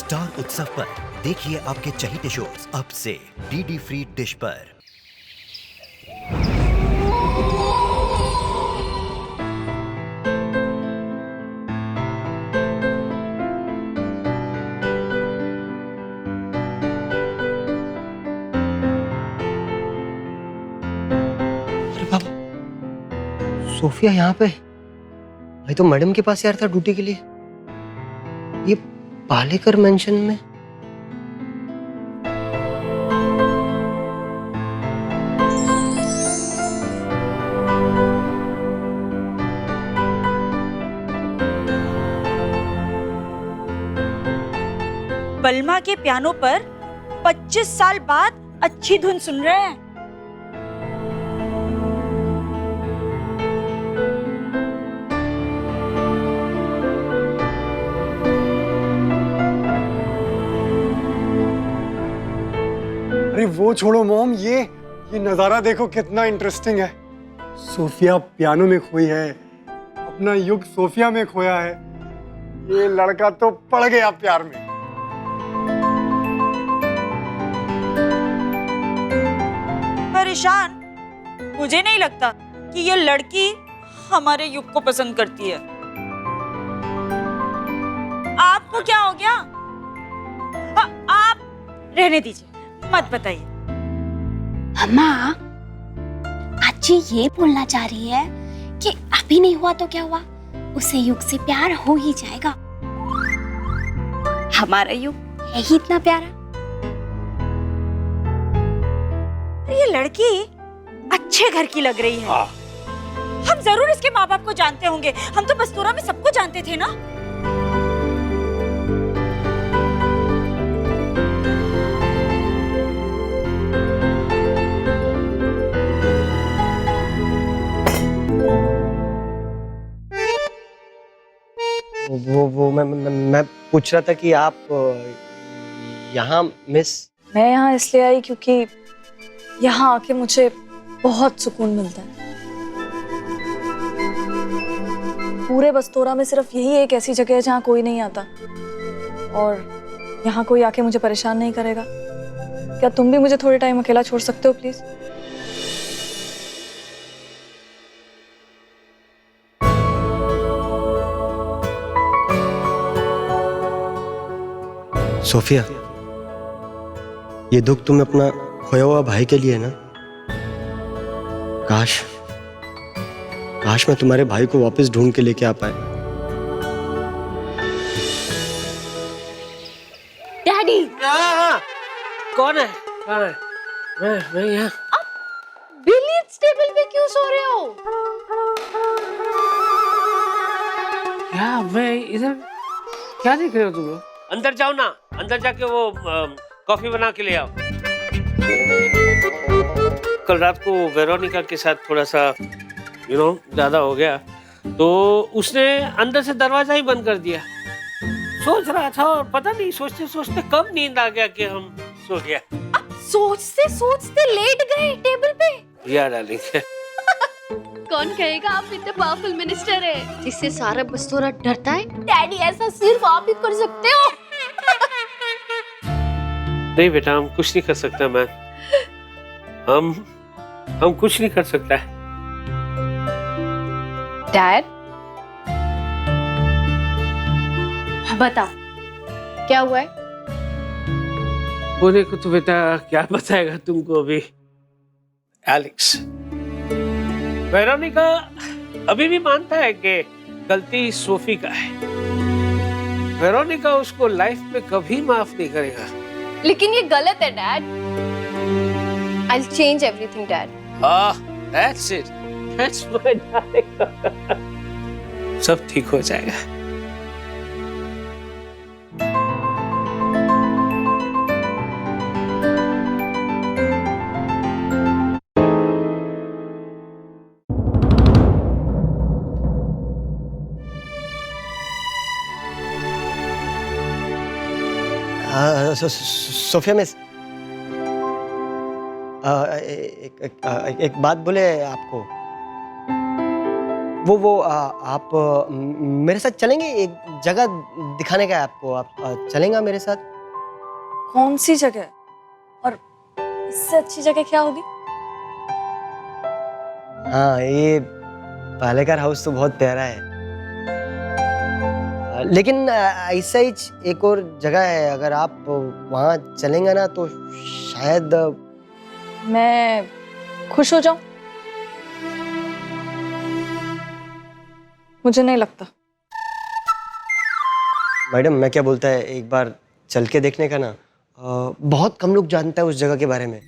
Star उत्सव पर देखिए आपके चहीते शोज अब से डीडी फ्री डिश पर। अरे बाबा, सोफिया यहाँ पे? मैं तो मैडम के पास यार था ड्यूटी के लिए। ये पालेकर मेंशन में? बलमा के पियानो पर 25 साल बाद अच्छी धुन सुन रहे हैं। अरे वो छोड़ो मॉम, ये नजारा देखो कितना इंटरेस्टिंग है। सोफिया पियानो में खोई है, अपना युग सोफिया में खोया है। ये लड़का तो पड़ गया प्यार में। परेशान, मुझे नहीं लगता कि ये लड़की हमारे युग को पसंद करती है। आपको क्या हो गया? आप रहने दीजिए, मत बताइए। अम्मा, अच्छी ये बोलना चाह रही है कि अभी नहीं हुआ तो क्या हुआ, उसे युग से प्यार हो ही जाएगा। हमारा युग है ही इतना प्यारा। ये लड़की अच्छे घर की लग रही है। हम जरूर इसके माँ बाप को जानते होंगे। हम तो बस्तूरा में सबको जानते थे ना। वो मैं पूछ रहा था कि आप यहाँ मिस? मैं यहाँ इसलिए आई क्योंकि यहाँ आके मुझे बहुत सुकून मिलता है। पूरे बस्तोरा में सिर्फ यही एक ऐसी जगह है जहाँ कोई नहीं आता, और यहाँ कोई आके मुझे परेशान नहीं करेगा। क्या तुम भी मुझे थोड़े टाइम अकेला छोड़ सकते हो प्लीज? सोफिया, ये दुख तुम अपना खोया हुआ भाई के लिए ना? काश मैं तुम्हारे भाई को वापस ढूंढ के लेके आ पाए। डैडी, कौन है? मैं यहाँ। बिलियर्ड्स टेबल पे क्यों सो रहे हो? क्या मैं इधर? क्या देख रहे हो तुम लोग? अंदर जाओ ना, अंदर जाके वो कॉफी बना के ले आओ। कल रात को वेरोनिका के साथ थोड़ा सा ज्यादा हो गया, तो उसने अंदर से दरवाजा ही बंद कर दिया। सोच रहा था और पता नहीं सोचते सोचते कब नींद आ गया कि हम सो गया। सोचते सोचते लेट गए टेबल पे। याद डालेंगे। कौन कहेगा आप इतने पावरफुल मिनिस्टर है जिससे सारा बस्तोरा डरता है? डैडी, ऐसा सिर्फ आप ही कर सकते हो। नहीं बेटा, हम कुछ नहीं कर सकते। मैं हम कुछ नहीं कर सकता है। डैड, बताओ क्या हुआ है? होने को तो बेटा क्या बताएगा तुमको अभी। एलेक्स, वेरोनिका अभी भी मानता है कि गलती सोफी का है। वेरोनिका उसको लाइफ में कभी माफ नहीं करेगा। लेकिन ये गलत है dad. I'll change everything, Dad. That's it. That's my darling. सब ठीक हो जाएगा। सोफिया मिस, एक बात बोले आपको। आप मेरे साथ चलेंगे? एक जगह दिखाने का है आपको, आप चलेंगे मेरे साथ? कौन सी जगह? और इससे अच्छी जगह क्या होगी? हाँ, ये पालेकर हाउस तो बहुत प्यारा है, लेकिन ऐसा ही एक और जगह है, अगर आप वहाँ चलेंगे ना तो शायद मैं खुश हो जाऊं? मुझे नहीं लगता। मैडम, मैं क्या बोलता है, एक बार चल के देखने का ना। बहुत कम लोग जानते हैं उस जगह के बारे में।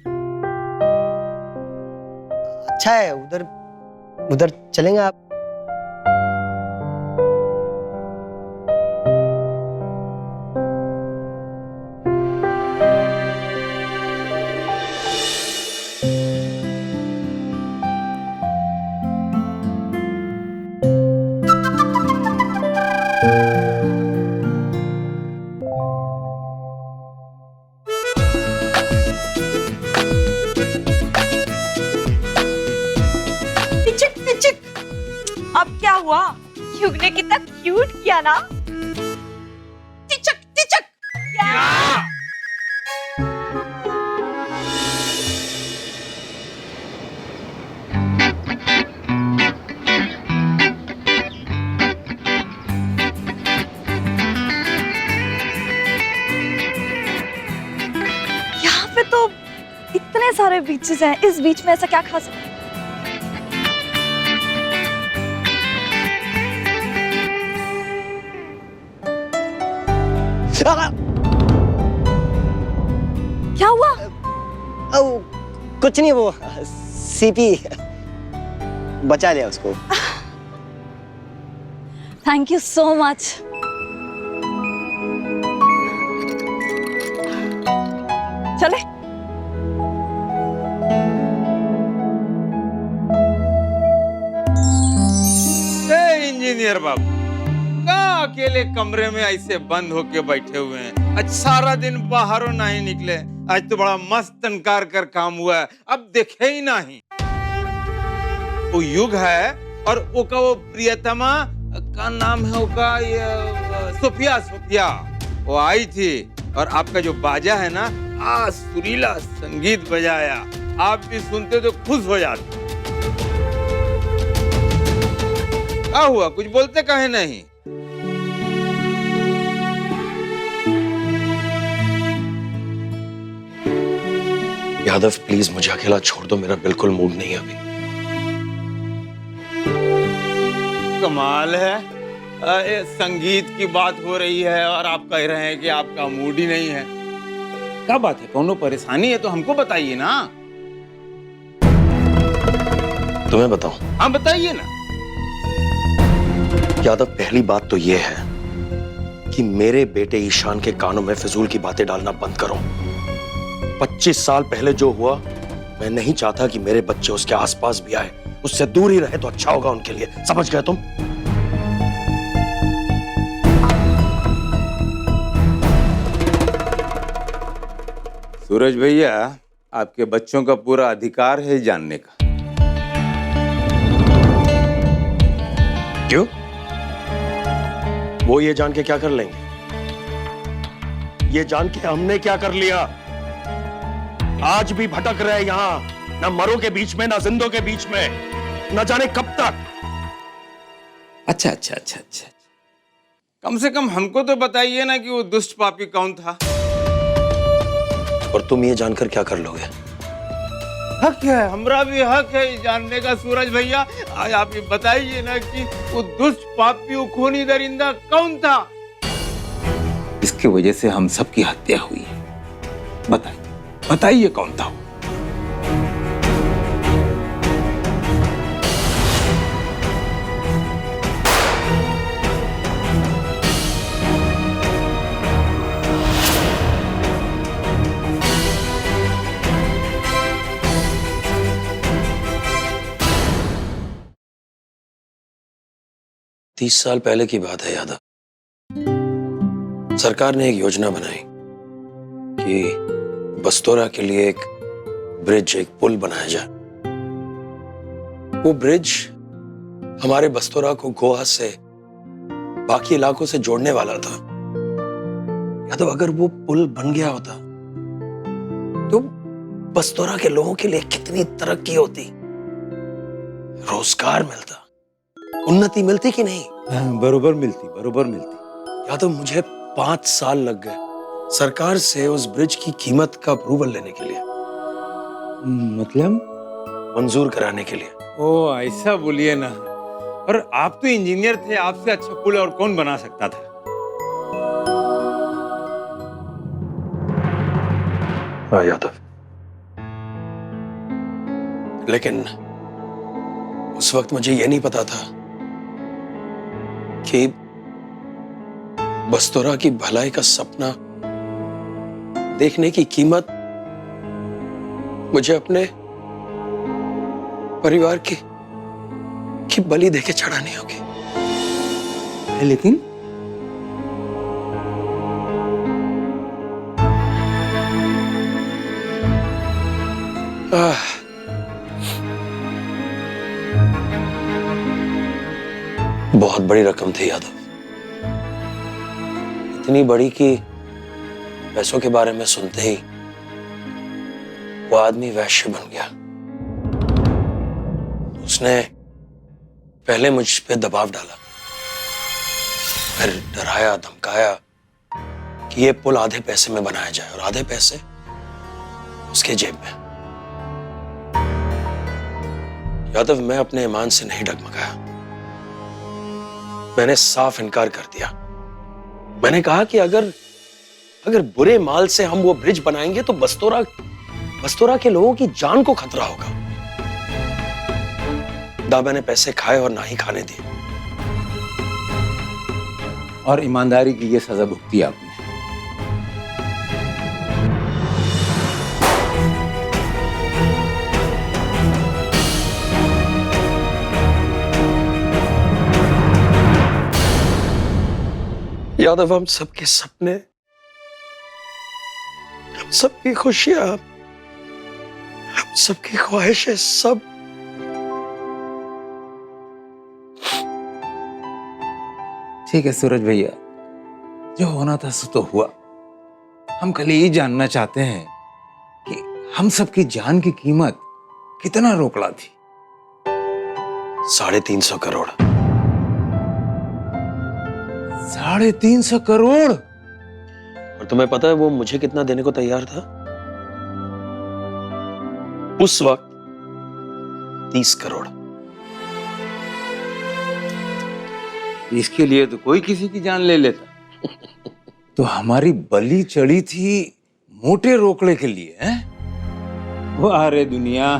अच्छा है, उधर चलेंगे आप? टिचक टिचक। अब क्या हुआ? युग ने कितना क्यूट किया ना। टिचक टिचक। यहाँ पे तो इतने सारे बीचेस हैं, इस बीच में ऐसा क्या खास है? क्या हुआ? कुछ नहीं, वो सीपी बचा लिया उसको। Thank you so much. चले। इंजीनियर बाबू, कहाँ अकेले कमरे में ऐसे बंद होके बैठे हुए हैं? आज सारा दिन बाहरों नहीं निकले। आज तो बड़ा मस्त तनकार कर काम हुआ है, अब देखे ही नहीं। वो युग है और ओका वो प्रियतमा का नाम है ओका, ये सोफिया वो आई थी, और आपका जो बाजा है ना, सुरीला संगीत बजाया। आप भी सुनते तो खुश हो जाते। क्या हुआ, कुछ बोलते काहे नहीं? यादव प्लीज मुझे अकेला छोड़ दो, मेरा बिल्कुल मूड नहीं है अभी। कमाल है, संगीत की बात हो रही है और आप कह रहे हैं कि आपका मूड ही नहीं है। क्या बात है, कोनो परेशानी है तो हमको बताइए ना। तुम्हें बताऊं? हाँ बताइए ना। यादव, पहली बात तो यह है कि मेरे बेटे ईशान के कानों में फिजूल की बातें डालना बंद करो। 25 साल पहले जो हुआ, मैं नहीं चाहता कि मेरे बच्चे उसके आसपास भी आए। उससे दूर ही रहे तो अच्छा होगा उनके लिए, समझ गए तुम? सूरज भैया, आपके बच्चों का पूरा अधिकार है जानने का। क्यों? वो ये जान के क्या कर लेंगे? ये जान के हमने क्या कर लिया? आज भी भटक रहे यहां, ना मरों के बीच में ना जिंदों के बीच में, न जाने कब तक। अच्छा। कम से कम हमको तो बताइए ना कि वो दुष्ट पापी कौन था। और तुम ये जानकर क्या कर लोगे? हक है, हमरा भी हक है ये जानने का सूरज भैया। आज आप ये बताइए ना कि वो दुष्ट पापी, वो खूनी दरिंदा कौन था, इसकी वजह से हम सबकी हत्या हुई है। बताइए कौन था वो? तीस साल पहले की बात है यादव। सरकार ने एक योजना बनाई कि बस्तौरा के लिए एक ब्रिज, एक पुल बनाया जाए। वो ब्रिज हमारे बस्तौरा को गोवा से बाकी इलाकों से जोड़ने वाला था। या तो अगर वो पुल बन गया होता तो बस्तौरा के लोगों के लिए कितनी तरक्की होती, रोजगार मिलता, उन्नति मिलती कि नहीं? बरोबर मिलती। या तो मुझे 5 साल लग गए सरकार से उस ब्रिज की कीमत का अप्रूवल लेने के लिए, मतलब? मंजूर कराने के लिए। ओ ऐसा बोलिए ना। और आप तो इंजीनियर थे, आपसे अच्छा पुल और कौन बना सकता था? हाँ यादव, लेकिन उस वक्त मुझे यह नहीं पता था कि बस्तौरा की भलाई का सपना देखने की कीमत मुझे अपने परिवार की बलि देके चढ़ानी होगी। लेकिन बहुत बड़ी रकम थी यादव, इतनी बड़ी कि पैसों के बारे में सुनते ही वो आदमी वैश्य बन गया। उसने पहले मुझ पे दबाव डाला, फिर डराया धमकाया कि ये पुल आधे पैसे में बनाया जाए और आधे पैसे उसके जेब में। यादव, मैं अपने ईमान से नहीं डगमगाया। मैंने साफ इनकार कर दिया। मैंने कहा कि अगर बुरे माल से हम वो ब्रिज बनाएंगे तो बस्तौरा के लोगों की जान को खतरा होगा। ना मैंने पैसे खाए और ना ही खाने दिए। और ईमानदारी की ये सजा भुगती आपने। यादव, हम सबके सपने, हम सबकी खुशियां, हम सबकी ख्वाहिशें सब ठीक है सूरज भैया, जो होना था सो तो हुआ। हम कल ये जानना चाहते हैं कि हम सबकी जान की कीमत कितना रोकड़ा थी? 350 करोड़। 350 करोड़? और तुम्हें पता है वो मुझे कितना देने को तैयार था? उस वक्त 30 करोड़। इसके लिए तो कोई किसी की जान ले लेता। तो हमारी बलि चढ़ी थी मोटे रोकड़े के लिए, हैं? वाह रे दुनिया,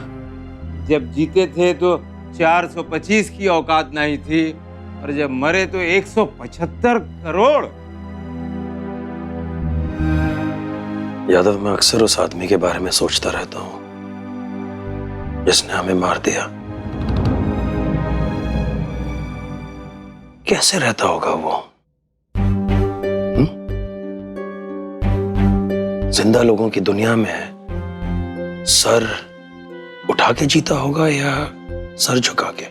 जब जीते थे तो 425 की औकात नहीं थी और जब मरे तो 175 करोड़। यादव, मैं अक्सर उस आदमी के बारे में सोचता रहता हूं जिसने हमें मार दिया। कैसे रहता होगा वो? जिंदा लोगों की दुनिया में सर उठा के जीता होगा या सर झुका के?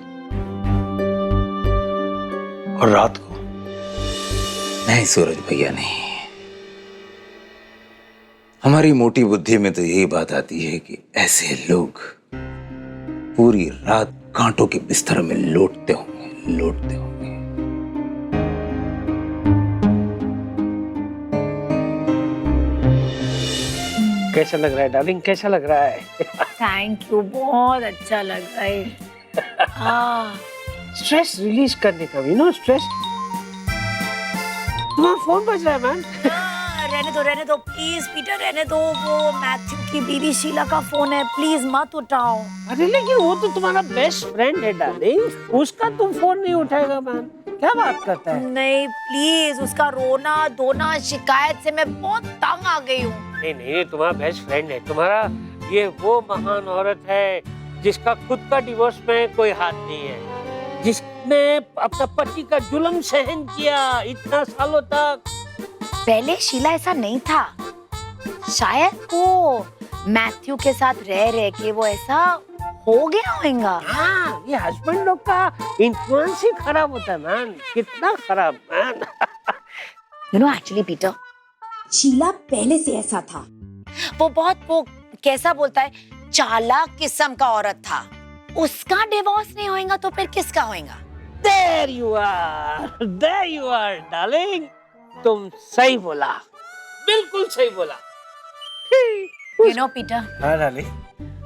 और रात को? नहीं सूरज भैया, नहीं। हमारी मोटी बुद्धि में तो यही बात आती है कि ऐसे लोग पूरी रात कांटों के बिस्तर में लोटते होंगे। कैसा लग रहा है डार्लिंग, कैसा लग रहा है? थैंक यू, बहुत अच्छा लग रहा है। हाँ, स्ट्रेस रिलीज करने का भी, नो स्ट्रेस। तुम्हारा फोन बज रहा है मैम। रहने दो प्लीज पीटर, रहने दो। वो मैथ्यू की बीवी शीला का फोन है, प्लीज मत उठाओ। अरे लेकिन वो तो तुम्हारा बेस्ट फ्रेंड है डार्लिंग, उसका तुम फोन नहीं उठाएगा मैम? क्या बात करता है? नहीं प्लीज, उसका रोना धोना शिकायत से मैं बहुत तंग आ गई हूँ। नहीं, तुम्हारा बेस्ट फ्रेंड है। तुम्हारा ये वो महान औरत है जिसका खुद का डिवोर्स में कोई हाथ नहीं है, जिसने अपना पति का जुल्म सहन किया इतना सालों तक। पहले शीला ऐसा नहीं था, शायद वो मैथ्यू के साथ रह के वो ऐसा हो गया होगा। हाँ, ये हस्बैंड लोग का इन्फ्लुएंस ही खराब होता है मैन, कितना खराब man. You know actually Peter, Sheela पहले से ऐसा था। वो कैसा बोलता है, चालाक किस्म का औरत था। उसका डिवोर्स नहीं होएगा तो फिर किसका होएगा? There you are, darling. तुम सही बोला, बिल्कुल सही बोला। यू नो पीटर, हाँ डार्लिंग।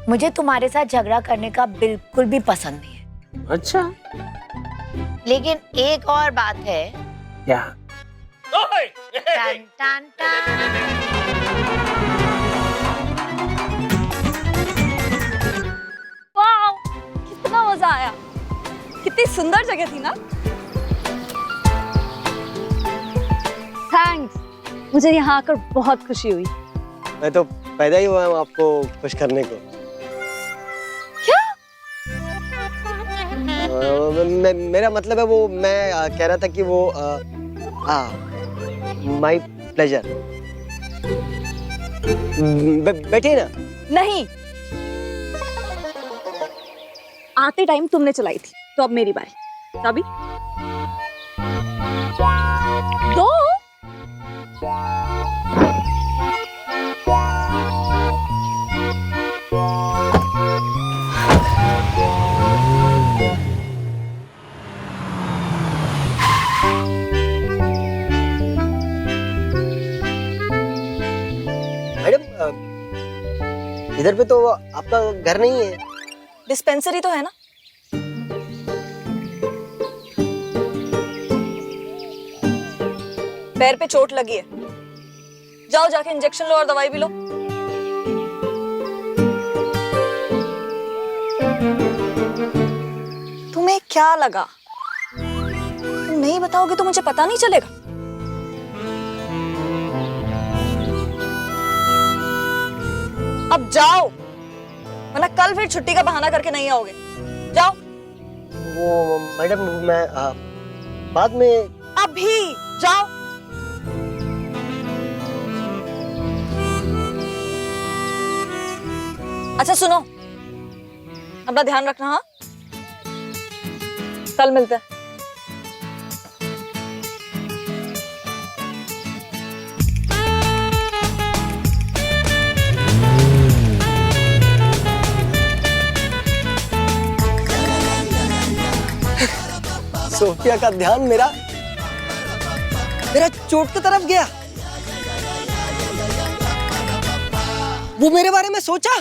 मुझे तुम्हारे साथ झगड़ा करने का बिल्कुल भी पसंद नहीं है। अच्छा, लेकिन एक और बात है। क्या? टन टन टन। वाह, कितना मजा आया, कितनी सुंदर जगह थी ना। थैंक्स, मुझे यहाँ आकर बहुत खुशी हुई। मैं तो पैदा ही हुआ हूँ आपको खुश करने को। क्या? मेरा मतलब है वो, मैं कह रहा था कि वो माय प्लेजर। बैठिए ना। नहीं, आते टाइम तुमने चलाई थी, तो अब मेरी बारी। चाबी दो। मैडम, इधर पे तो आपका घर नहीं है। डिस्पेंसरी तो है ना। पैर पे चोट लगी है, जाओ जाके इंजेक्शन लो और दवाई भी लो। तुम्हें क्या लगा, तुम नहीं बताओगे तो मुझे पता नहीं चलेगा? अब जाओ, वरना कल फिर छुट्टी का बहाना करके नहीं आओगे। जाओ। वो मैडम, मैं बाद में। अभी जाओ। अच्छा सुनो, अपना ध्यान रखना। हाँ, कल मिलते हैं। सोफिया का ध्यान मेरा चोट की तरफ गया। वो मेरे बारे में सोचा।